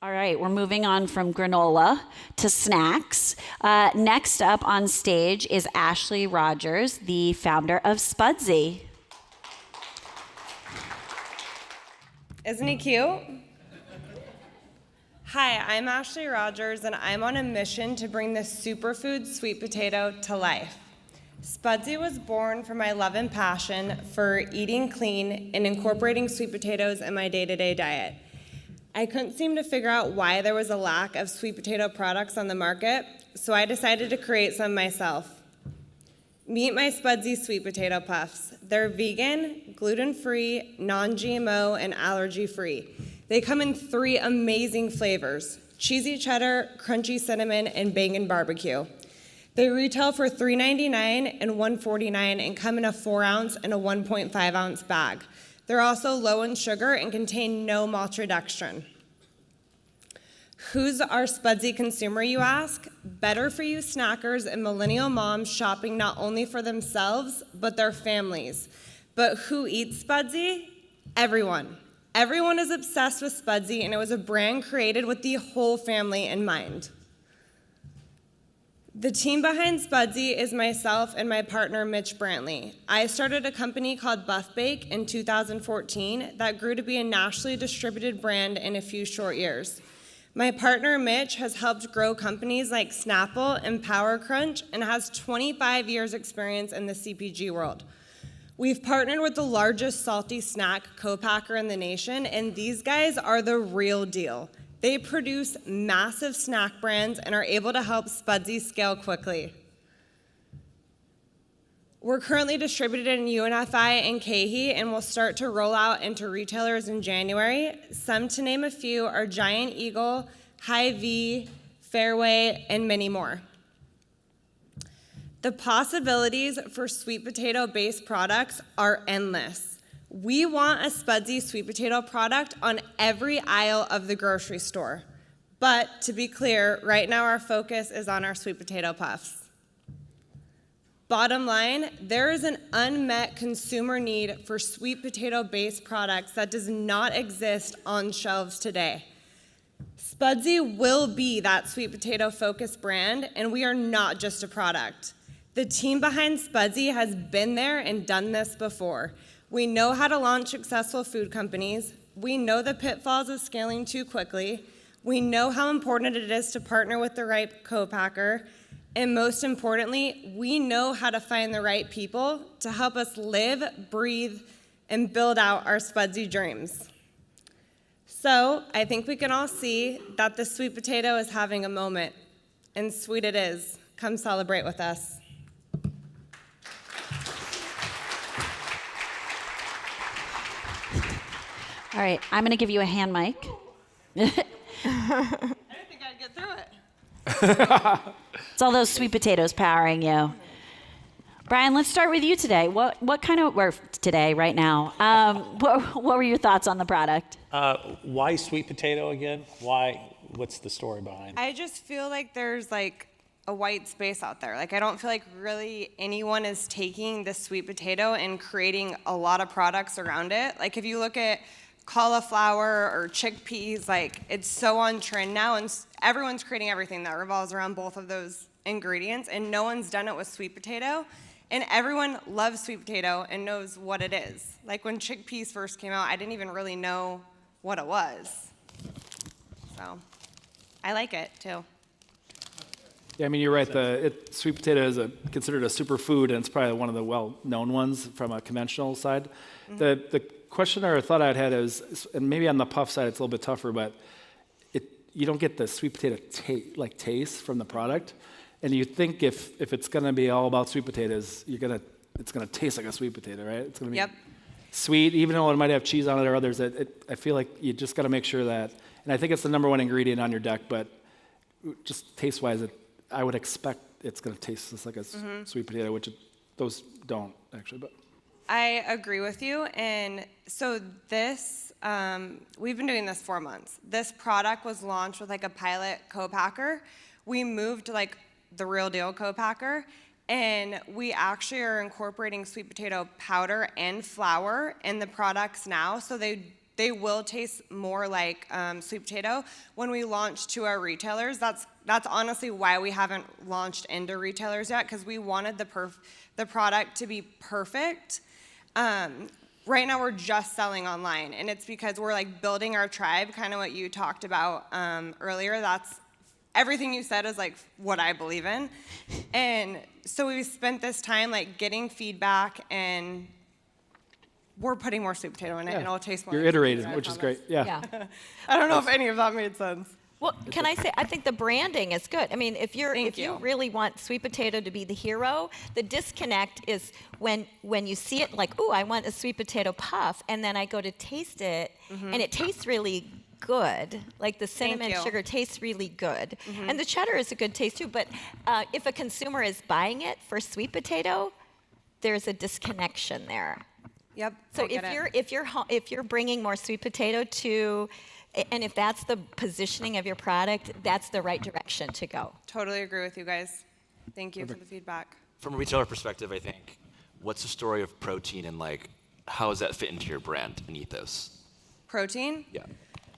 All right, we're moving on from granola to snacks. Next up on stage is Ashley Rogers, the founder of Spudsy. Isn't he cute? Hi, I'm Ashley Rogers, and I'm on a mission to bring the superfood sweet potato to life. Spudsy was born from my love and passion for eating clean and incorporating sweet potatoes in my day-to-day diet. I couldn't seem to figure out why there was a lack of sweet potato products on the market, so I decided to create some myself. Meet my Spudsy sweet potato puffs. They're vegan, gluten-free, non-GMO, and allergy-free. They come in 3 amazing flavors: cheesy cheddar, crunchy cinnamon, and bacon barbecue. They retail for $3.99 and $1.49 and come in a 4-ounce and a 1.5-ounce bag. They're also low in sugar and contain no maltodextrin. Who's our Spudsy consumer, you ask? Better for you snackers and millennial moms shopping not only for themselves, but their families. But who eats Spudsy? Everyone. Everyone is obsessed with Spudsy, and it was a brand created with the whole family in mind. The team behind Spudsy is myself and my partner, Mitch Brantley. I started a company called Buff Bake in 2014 that grew to be a nationally distributed brand in a few short years. My partner, Mitch, has helped grow companies like Snapple and Power Crunch and has 25 years experience in the CPG world. We've partnered with the largest salty snack co-packer in the nation, and these guys are the real deal. They produce massive snack brands and are able to help Spudsy scale quickly. We're currently distributed in UNFI and KeHE and will start to roll out into retailers in January. Some, to name a few, are Giant Eagle, Hy-Vee, Fairway, and many more. The possibilities for sweet potato-based products are endless. We want a Spudsy sweet potato product on every aisle of the grocery store. But to be clear, right now our focus is on our sweet potato puffs. Bottom line, there is an unmet consumer need for sweet potato-based products that does not exist on shelves today. Spudsy will be that sweet potato-focused brand, and we are not just a product. The team behind Spudsy has been there and done this before. We know how to launch successful food companies. We know the pitfalls of scaling too quickly. We know how important it is to partner with the right co-packer. And most importantly, we know how to find the right people to help us live, breathe, and build out our Spudsy dreams. So I think we can all see that the sweet potato is having a moment. And sweet it is. Come celebrate with us. All right, I'm going to give you a hand mic. I didn't think I'd get through it. It's all those sweet potatoes powering you. Brian, let's start with you today. What kind of, or today, right now, what were your thoughts on the product? Why sweet potato again? Why? What's the story behind? I just feel like there's like a white space out there. Like I don't feel like really anyone is taking the sweet potato and creating a lot of products around it. Like if you look at cauliflower or chickpeas, like it's so on trend now, and everyone's creating everything that revolves around both of those ingredients, and no one's done it with sweet potato. And everyone loves sweet potato and knows what it is. Like when chickpeas first came out, I didn't even really know what it was. So I like it too. Yeah, I mean, you're right. Sweet potato is considered a superfood, and it's probably one of the well-known ones from a conventional side. Mm-hmm. The question or thought I'd had is, and maybe on the puff side it's a little bit tougher, but you don't get the sweet potato taste from the product. And you think if it's going to be all about sweet potatoes, it's going to taste like a sweet potato, right? It's going to be sweet, even though it might have cheese on it or others. I feel like you just got to make sure that, and I think it's the number one ingredient on your deck, but just taste-wise, I would expect it's going to taste just like a sweet potato, which those don't actually. But I agree with you. And so this, we've been doing this 4 months. This product was launched with like a pilot co-packer. We moved to like the real deal co-packer, and we actually are incorporating sweet potato powder and flour in the products now, so they they will taste more like sweet potato when we launch to our retailers. That's honestly why we haven't launched into retailers yet, because we wanted the product to be perfect. Right now we're just selling online, and it's because we're like building our tribe, kind of what you talked about earlier. That's everything you said is like what I believe in. And so we spent this time like getting feedback, and we're putting more sweet potato in it, and it'll taste more. You're like sweet iterating, potato, I which is promise. great. Yeah. I don't know if any of that made sense. Well, can I say, I think the branding is good. I mean, if you you. really want sweet potato to be the hero, the disconnect is when you see it like, ooh, I want a sweet potato puff, and then I go to taste it, and it tastes really good. Like the cinnamon you. sugar tastes really good. And the cheddar is a good taste too, but if a consumer is buying it for sweet potato, there's a disconnection there. Yep. So I get it. if you're bringing more sweet potato to, and if that's the positioning of your product, that's the right direction to go. Totally agree with you guys. Thank you for the feedback. From a retailer perspective, I think, what's the story of protein and like, how does that fit into your brand and ethos? Protein? Yeah.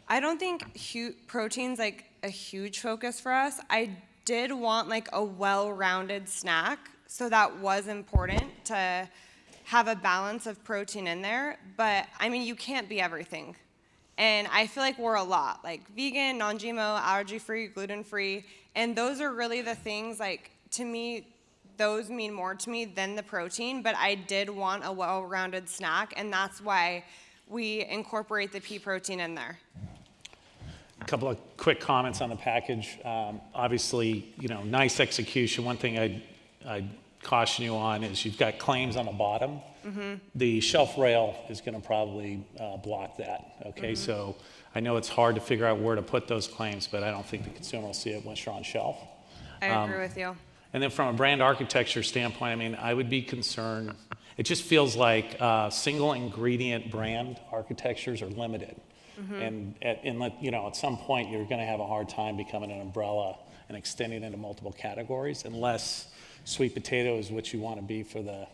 I don't think protein's like a huge focus for us. I did want like a well-rounded snack, so that was important to have a balance of protein in there. But I mean, you can't be everything. And I feel like we're a lot, like vegan, non-GMO, allergy-free, gluten-free, and those are really the things, like, to me, those mean more to me than the protein, but I did want a well-rounded snack, and that's why we incorporate the pea protein in there. A couple of quick comments on the package. Obviously, nice execution. One thing I'd caution you on is you've got claims on the bottom. The shelf rail is going to probably block that. Okay, so I know it's hard to figure out where to put those claims, but I don't think the consumer will see it once you're on shelf. I agree with you. And then from a brand architecture standpoint, I mean, I would be concerned. It just feels like single ingredient brand architectures are limited. And at some point, you're going to have a hard time becoming an umbrella and extending into multiple categories unless sweet potato is what you want to be for the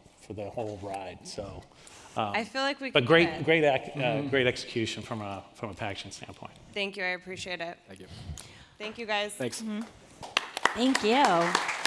whole ride. So, I feel like we but could. great execution from a packaging standpoint. Thank you, I appreciate it. Thank you. Thank you, guys. Thanks. Thank you.